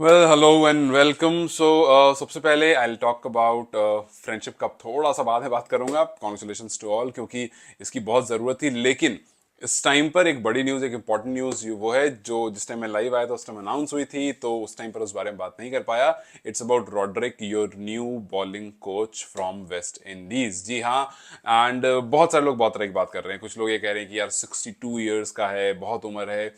Well hello and welcome. सबसे पहले I will talk about friendship cup. थोड़ा सा बाद में बात करूंगा। कॉन्ग्रेचुलेशंस टू ऑल, क्योंकि इसकी बहुत ज़रूरत थी। लेकिन इस टाइम पर एक बड़ी न्यूज़, एक इंपॉर्टेंट न्यूज़ वो है जो जिस टाइम मैं लाइव आया था उस टाइम अनाउंस हुई थी, तो उस टाइम पर उस बारे में बात नहीं कर पाया। It's about Roderick, your new bowling coach from West Indies. जी हाँ। एंड बहुत सारे लोग बहुत तरह की बात कर रहे हैं। कुछ लोग ये कह रहे हैं कि यार 62 ईयर्स का है, बहुत उम्र है।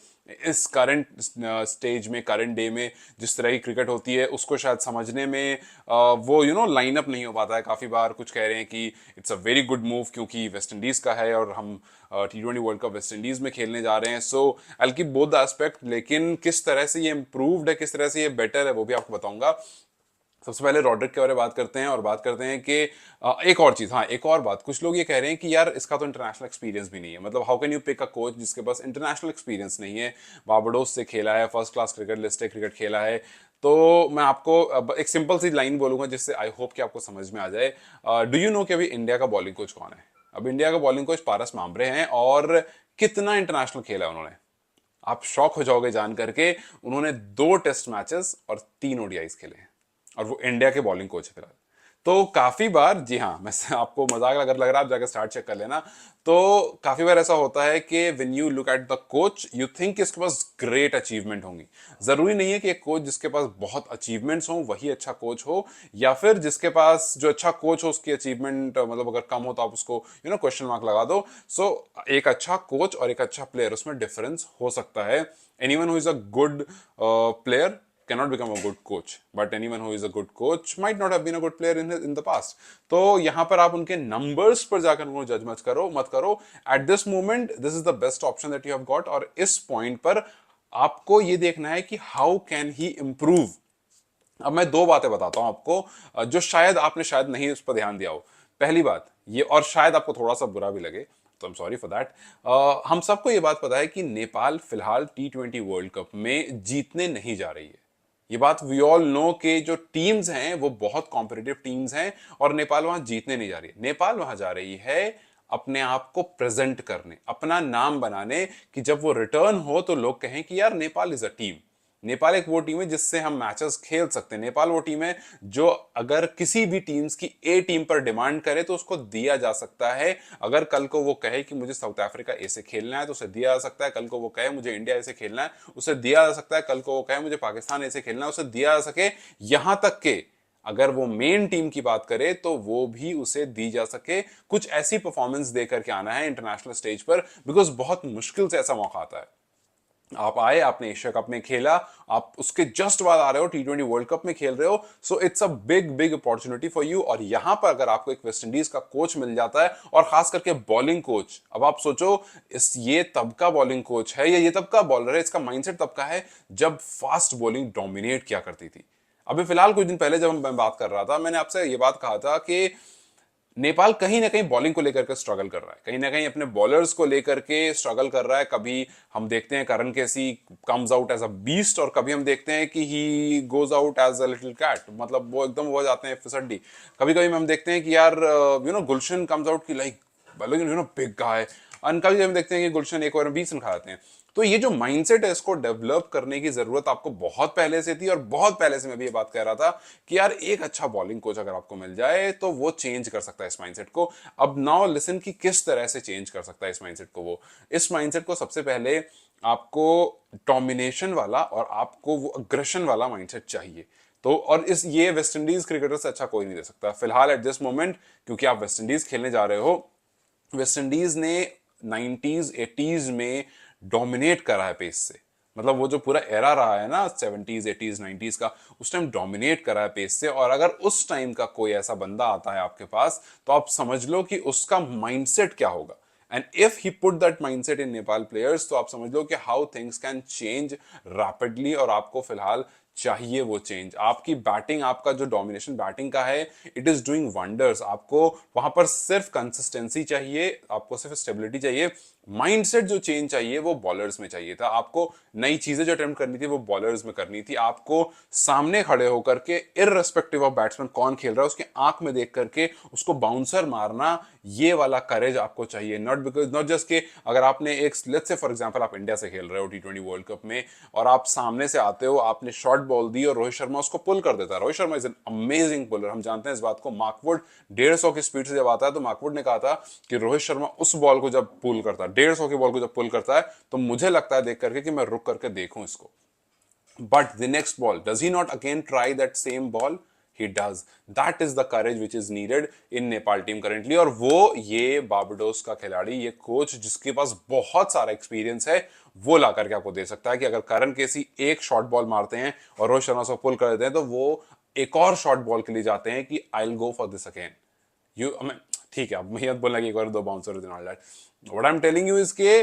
इस करंट स्टेज में, करंट डे में जिस तरह की क्रिकेट होती है उसको शायद समझने में वो लाइनअप नहीं हो पाता है काफ़ी बार। कुछ कह रहे हैं कि it's a very good move क्योंकि वेस्ट इंडीज़ का है और हम T20 world cup West Indies में खेलने जा रहे हैं। So I keep both the aspect, लेकिन किस तरह से ये इम्प्रूव्ड है, किस तरह से ये बेटर है, वो भी आपको बताऊंगा। सबसे पहले रॉड्रिक के बारे में बात करते हैं और बात करते हैं कि एक और चीज़, हाँ एक और बात। कुछ लोग ये कह रहे हैं कि यार इसका तो इंटरनेशनल एक्सपीरियंस भी नहीं है। मतलब how can you pick a coach जिसके पास इंटरनेशनल एक्सपीरियंस नहीं है। बारबाडोस से खेला है, first class cricket, list cricket खेला है। तो मैं आपको अब एक सिंपल सी लाइन बोलूंगा जिससे आई होप कि आपको समझ में आ जाए। डू यू नो कि अभी इंडिया का बॉलिंग कोच कौन है? अब इंडिया का बॉलिंग कोच पारस मामरे हैं। और कितना इंटरनेशनल खेला है उन्होंने, आप शॉक हो जाओगे जान करके। उन्होंने 2 टेस्ट मैचेस और 3 ओडीआईस खेले हैं और वो इंडिया के बॉलिंग कोच है फिलहाल। तो काफी बार, जी हाँ, मैं आपको मजाक अगर लग रहा है आप जाकर स्टार्ट चेक कर लेना। तो काफी बार ऐसा होता है कि when you look at the coach you think इसके पास ग्रेट अचीवमेंट होंगी। जरूरी नहीं है कि एक कोच जिसके पास बहुत अचीवमेंट्स हो वही अच्छा कोच हो, या फिर जिसके पास जो अच्छा कोच हो उसकी अचीवमेंट मतलब अगर कम हो तो आप उसको क्वेश्चन मार्क लगा दो। सो एक अच्छा कोच और एक अच्छा प्लेयर, उसमें डिफरेंस हो सकता है। Anyone who is a good player cannot become a good coach, but anyone who is a good coach might not have been a good player in the past. तो यहां पर आप उनके नंबर्स पर जाकर उनको जज मत करो। At this moment this is the best option that you have got. और इस पॉइंट पर आपको ये देखना है कि हाउ कैन ही इंप्रूव। अब मैं 2 बातें बताता हूं आपको, जो शायद आपने शायद नहीं उस पर ध्यान दिया हो। पहली बात ये, और शायद आपको थोड़ा सा बुरा भी लगे, तो I am sorry for that. हम सबको ये बात पता है कि नेपाल फिलहाल T20 वर्ल्ड कप में जीतने नहीं जा रही है। ये बात वी ऑल नो के जो टीम्स हैं वो बहुत कॉम्पिटिटिव टीम्स हैं और नेपाल वहां जीतने नहीं जा रही है। नेपाल वहां जा रही है अपने आप को प्रेजेंट करने, अपना नाम बनाने, कि जब वो रिटर्न हो तो लोग कहें कि यार Nepal is a team. Nepal एक वो टीम है जिससे हम मैचेस खेल सकते हैं। नेपाल वो टीम है जो अगर किसी भी टीम्स की ए टीम पर डिमांड करे तो उसको दिया जा सकता है। अगर कल को वो कहे कि मुझे साउथ अफ्रीका ए से खेलना है तो उसे दिया जा सकता है। कल को वो कहे मुझे इंडिया ए से खेलना है, उसे दिया जा सकता है। कल को वो कहे मुझे पाकिस्तान ए से खेलना है, उसे दिया जा सके। यहां तक के अगर वो मेन टीम की बात करे तो वो भी उसे दी जा सके। कुछ ऐसी परफॉर्मेंस देकर के आना है इंटरनेशनल स्टेज पर, बिकॉज बहुत मुश्किल से ऐसा मौका आता है। आप आए, आपने एशिया कप में खेला, आप उसके जस्ट बाद आ रहे हो T20 वर्ल्ड कप में खेल रहे हो। So it's a big big opportunity for you. और यहां पर अगर आपको एक वेस्ट इंडीज का कोच मिल जाता है और खास करके बॉलिंग कोच, अब आप सोचो इस ये तब का बॉलिंग कोच है या ये तब का बॉलर है, इसका माइंडसेट तब का है जब फास्ट बॉलिंग डोमिनेट किया करती थी। अभी फिलहाल कुछ दिन पहले जब मैं बात कर रहा था, मैंने आपसे ये बात कहा था कि नेपाल कहीं ना कहीं बॉलिंग को लेकर के स्ट्रगल कर रहा है, कहीं ना कहीं अपने बॉलर्स को लेकर के स्ट्रगल कर रहा है। कभी हम देखते हैं Karan KC comes out as a beast और कभी हम देखते हैं कि he goes out as a little cat, मतलब वो एकदम हो जाते हैं फिसड्डी। कभी कभी हम देखते हैं कि यार गुलशन कम्स आउट की लाइक बिग गाय। और कभी हम देखते हैं कि गुलशन एक ओवर में 20 रन खा जाते हैं। तो ये जो माइंडसेट है इसको डेवलप करने की जरूरत आपको बहुत पहले से थी। और बहुत पहले से मैं भी ये बात कह रहा था कि यार एक अच्छा बॉलिंग कोच अगर आपको मिल जाए तो वो चेंज कर सकता है इस माइंडसेट को। अब नाउ लिसन कि किस तरह से चेंज कर सकता है इस माइंडसेट को वो। इस माइंडसेट को सबसे पहले आपको डोमिनेशन वाला और आपको वो अग्रेशन वाला माइंडसेट चाहिए। तो और इस ये वेस्ट इंडीज क्रिकेटर से अच्छा कोई नहीं दे सकता फिलहाल एट दिस मोमेंट, क्योंकि आप वेस्ट इंडीज खेलने जा रहे हो। वेस्ट इंडीज ने 90s 80s में डोमिनेट करा है पेस से। मतलब वो जो पूरा एरा रहा है ना 70s 80s 90s का, उस टाइम डोमिनेट करा है पेस से। और अगर उस टाइम का कोई ऐसा बंदा आता है आपके पास तो आप समझ लो कि उसका माइंडसेट क्या होगा। And if he put that mindset in Nepal players तो आप समझ लो कि how things can change rapidly. और आपको फिलहाल चाहिए वो चेंज। आपकी बैटिंग, आपका जो डोमिनेशन बैटिंग का है, इट इज डूइंग वंडर्स। आपको वहां पर सिर्फ कंसिस्टेंसी चाहिए, आपको सिर्फ स्टेबिलिटी चाहिए। माइंडसेट जो चेंज चाहिए वो बॉलर्स में चाहिए था। आपको नई चीजें जो अटेम्प्ट करनी थी वो बॉलर्स में करनी थी। आपको सामने खड़े होकर के इररेस्पेक्टिव ऑफ बैट्समैन कौन खेल रहा है उसके आंख में देख करके उसको बाउंसर मारना, ये वाला करेज आपको चाहिए। नॉट जस्ट के अगर आपने एक लेट्स से फॉर एग्जांपल आप इंडिया से खेल रहे हो T20 वर्ल्ड कप में और आप सामने से आते हो, आपने शॉर्ट बॉल दी और रोहित शर्मा उसको पुल कर देता है। Rohit Sharma is an amazing puller, हम जानते हैं इस बात को। मार्कवुड 150 की स्पीड से जब आता है तो मार्कवुड ने कहा था कि रोहित शर्मा उस बॉल को जब पुल करता है, 150 की बॉल को जब पुल करता है, तो मुझे लगता है देख करके कि मैं रुक करके देखूं इसको। But the next ball, does he not again try that same ball? He does. That is the courage which is needed in Nepal team currently. और वो ये बारबाडोस का खिलाड़ी, ये कोच जिसके पास बहुत सारा एक्सपीरियंस है, वो ला करके आपको दे सकता है कि अगर करण केसी एक शॉर्ट बॉल मारते हैं और रोहित शर्मा को पुल कर देते हैं, तो वो एक और शॉर्ट बॉल के लिए जाते हैं कि I will go for this again. You ठीक है, अब मैं बोलना कि एक बार 2 बाउंसर होते हैं, what I am telling you is के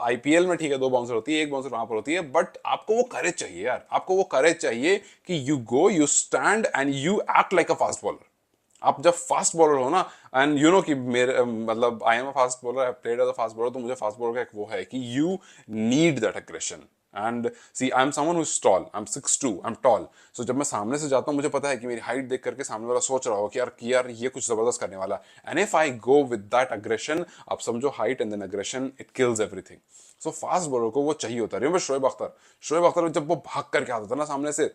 आईपीएल में ठीक है 2 बाउंसर होती है, 1 बाउंसर वहां पर होती है, बट आपको वो करेज चाहिए यार, आपको वो करेज चाहिए कि you go, you stand and you act like a fast bowler. आप जब फास्ट बॉलर हो ना, एंड यू नो कि मेरे मतलब I am a fast bowler, I played as a fast bowler, तो मुझे फास्ट बॉलर का एक वो है कि you need that aggression. And see I am someone who is tall, I am 6'2", I am tall, so जब मैं सामने से जाता हूँ मुझे पता है कि मेरी हाइट देख करके सामने वाला सोच रहा हो कि यार ये कुछ जबरदस्त करने वाला है। And if I go with that aggression, आप समझो height and then aggression, it kills everything. So fast bowler को वो चाहिए होता है। रिमेंबर शोएब अख्तर जब वो भाग करके आता था ना सामने से,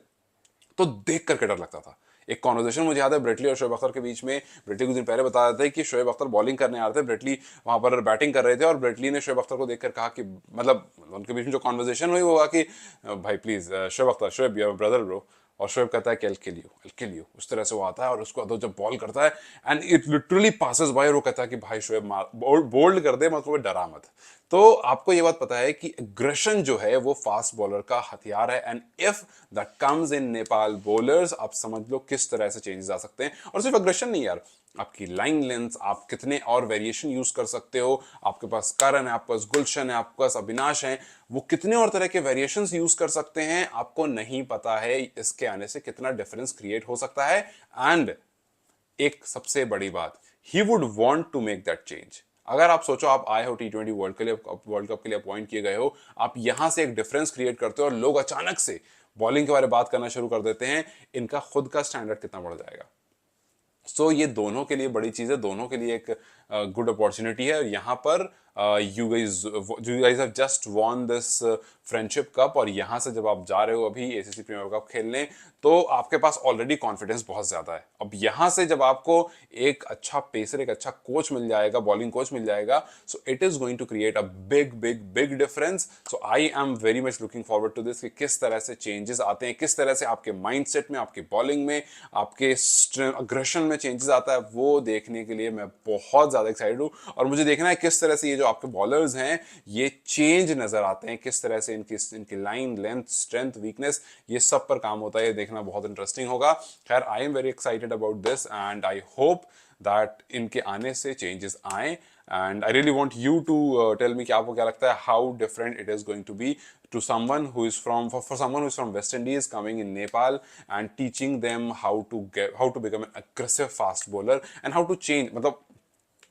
तो देख करके डर लगता था। एक कॉन्वर्सेशन मुझे याद है ब्रेटली और शोएब अख्तर के बीच में। ब्रेटली कुछ दिन पहले बता रहे थे कि शोएब अख्तर बॉलिंग करने आ रहे थे, ब्रेटली वहां पर बैटिंग कर रहे थे, और ब्रेटली ने शोएब अख्तर को देखकर कहा कि मतलब उनके बीच में जो कॉन्वर्सेशन हुई वो हुआ कि भाई please Shoaib Akhtar, Shoaib your brother bro. और शोएब कहता है कि I'll kill you, उस तरह से वो आता है और उसको जब बॉल करता है and it literally passes by, और वो कहता है कि भाई शोएब मार, बोल्ड कर दे, मतलब डरा मत। तो आपको ये बात पता है कि एग्रेशन जो है वो फास्ट बॉलर का हथियार है, and if that comes in Nepal bowlers, आप समझ लो किस तरह से चेंजेस आ सकते हैं। और सिर्फ एग्रेशन नहीं यार, आपकी लाइन लेंथ, आप कितने और वेरिएशन यूज कर सकते हो। आपके पास करण है, आपके पास गुलशन है, आपके पास अविनाश है, वो कितने और तरह के वेरिएशंस यूज कर सकते हैं, आपको नहीं पता है। इसके आने से कितना डिफरेंस क्रिएट हो सकता है। एंड एक सबसे बड़ी बात, he would want to make that change. अगर आप सोचो आप आए हो T20 वर्ल्ड कप के लिए अपॉइंट किए गए हो, आप यहां से एक डिफरेंस क्रिएट करते हो और लोग अचानक से बॉलिंग के बारे में बात करना शुरू कर देते हैं, इनका खुद का स्टैंडर्ड कितना बढ़ जाएगा। सो ये दोनों के लिए बड़ी चीज है, दोनों के लिए एक गुड अपॉर्चुनिटी है। और यहाँ पर you guys have just von this friendship cup, और यहाँ से जब आप जा रहे हो अभी एसीसी प्रीमियर कप खेलने, तो आपके पास ऑलरेडी कॉन्फिडेंस बहुत ज्यादा है। अब यहाँ से जब आपको एक अच्छा पेसर, एक अच्छा कोच मिल जाएगा, बॉलिंग कोच मिल जाएगा, so it is going to create a big big big difference. So I am very much looking forward to this कि किस तरह से चेंजेस आते हैं, किस तरह से आपके माइंडसेट में, आपकी बॉलिंग में, आपके अग्रेशन में चेंजेस आता है, वो देखने के लिए मैं बहुत ज्यादा एक्साइटेड हूँ। और मुझे देखना है किस तरह से ये जो आपके बॉलर्स हैं ये चेंज नजर आते हैं, किस तरह से इनकी लाइन लेंथ, स्ट्रेंथ, वीकनेस, ये सब पर काम होता है। ये देखना बहुत इंटरेस्टिंग होगा। खैर आई am very excited about this and I hope that इनके आने से चेंजेस आए। and I really want you to tell me कि आपको क्या लगता है, how different it is going to be to someone who is from for someone who is from West Indies coming in Nepal and teaching them how to become an aggressive fast bowler and how to change, मतलब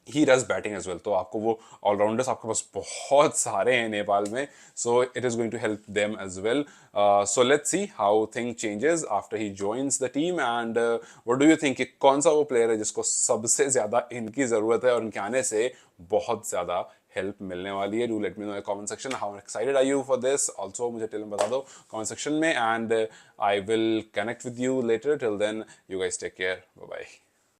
he does batting as well, तो आपको वो allrounders आपके पास बहुत सारे हैं नेपाल में, so it is going to help them as well. So let's see how thing changes after he joins the team. And what do you think, कौन सा वो प्लेयर है जिसको सबसे ज्यादा इनकी जरूरत है और इनके आने से बहुत ज्यादा हेल्प मिलने वाली है? Do let me know in comment section how excited are you for this. Also मुझे बता दो कमेंट सेक्शन में, and I will connect with you later. Till then you guys take care, bye bye.